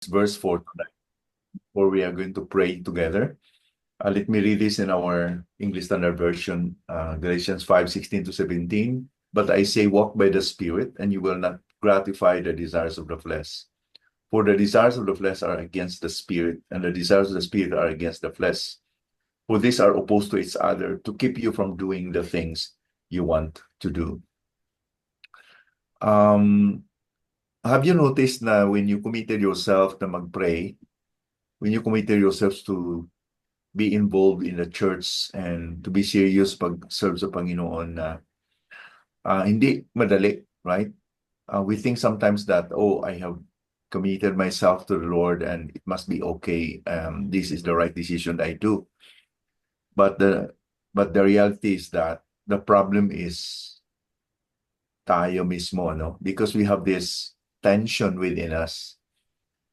verse for tonight, where we are going to pray together. Let me read this in our English Standard Version, Galatians 5:16-17. But I say, walk by the Spirit, and you will not gratify the desires of the flesh. For the desires of the flesh are against the Spirit, and the desires of the Spirit are against the flesh. For these are opposed to each other to keep you from doing the things you want to do. Have you noticed na when you committed yourself na mag-pray, when you committed yourselves to be involved in the church and to be serious pag-serve sa Panginoon na hindi madali, right? We think sometimes that, oh, I have committed myself to the Lord and it must be okay. This is the right decision I do. But the reality is that the problem is tayo mismo, no? Because we have this tension within us.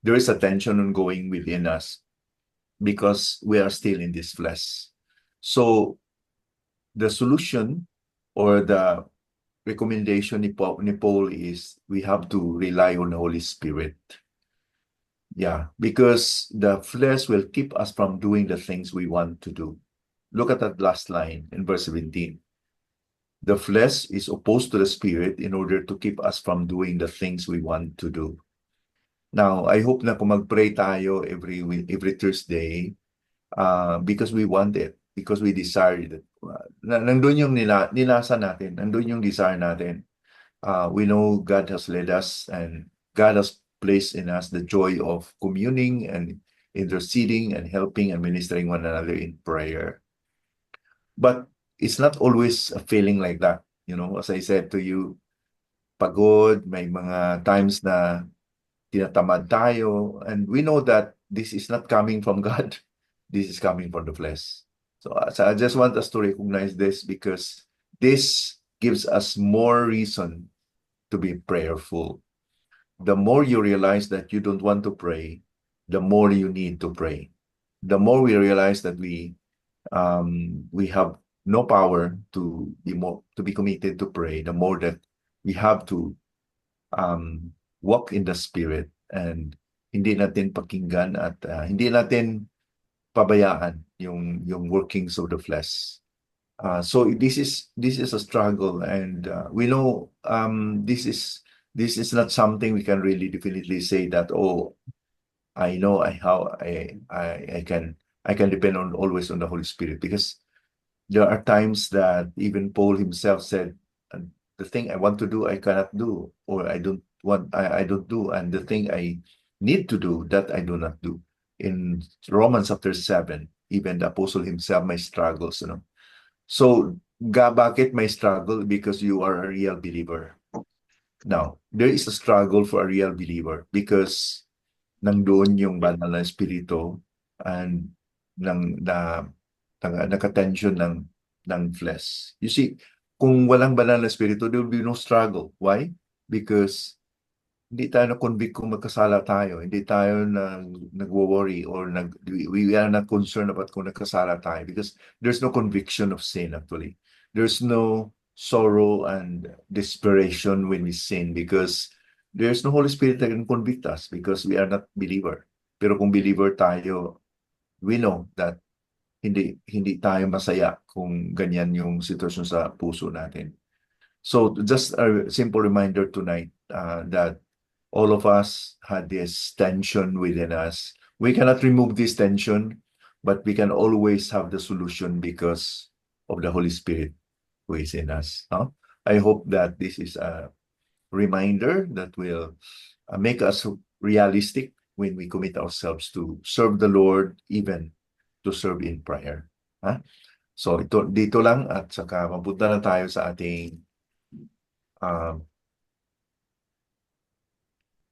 There is a tension ongoing within us because we are still in this flesh. So the solution or the recommendation ni Paul is we have to rely on the Holy Spirit. Yeah, because the flesh will keep us from doing the things we want to do. Look at that last line in verse 17. The flesh is opposed to the Spirit in order to keep us from doing the things we want to do. Now, I hope na kung mag-pray tayo every Thursday, because we want it, because we desire it. Nandun yung nilasa natin, nandun yung desire natin. We know God has led us and God has placed in us the joy of communing and interceding and helping and ministering one another in prayer. But it's not always a feeling like that. You know, as I said to you, pagod, may mga times na tinatamad tayo, and we know that this is not coming from God. This is coming from the flesh. So I just want us to recognize this because this gives us more reason to be prayerful. The more you realize that you don't want to pray, the more you need to pray. The more we realize that we have no power to be committed to pray, the more that we have to walk in the Spirit and hindi natin pakinggan at hindi natin pabayaan yung workings of the flesh. So this is a struggle, and we know this is not something we can really definitely say that, oh, I know I can depend on always on the Holy Spirit, because there are times that even Paul himself said, the thing I want to do I cannot do, or I don't do, and the thing I need to do that I do not do. In Romans chapter 7, even the apostle himself may struggles, you know. So bakit may struggle? Because you are a real believer. Now, there is a struggle for a real believer because nandoon yung banal na espiritu and nakatension ng flesh. You see, kung walang banal na espiritu, there will be no struggle. Why? Because hindi tayo na-convict kung magkasala tayo. Hindi tayo nag-worry or we are not concerned about kung nagkasala tayo, because there's no conviction of sin actually. There's no sorrow and desperation when we sin because there's no Holy Spirit that can convict us because we are not believer. Pero kung believer tayo, we know that hindi tayo masaya kung ganyan yung sitwasyon sa puso natin. So just a simple reminder tonight that all of us had this tension within us. We cannot remove this tension, but we can always have the solution because of the Holy Spirit who is in us. I hope that this is a reminder that will make us realistic when we commit ourselves to serve the Lord, even to serve in prayer. So dito lang, at saka mapunta na tayo sa ating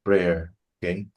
prayer. Okay?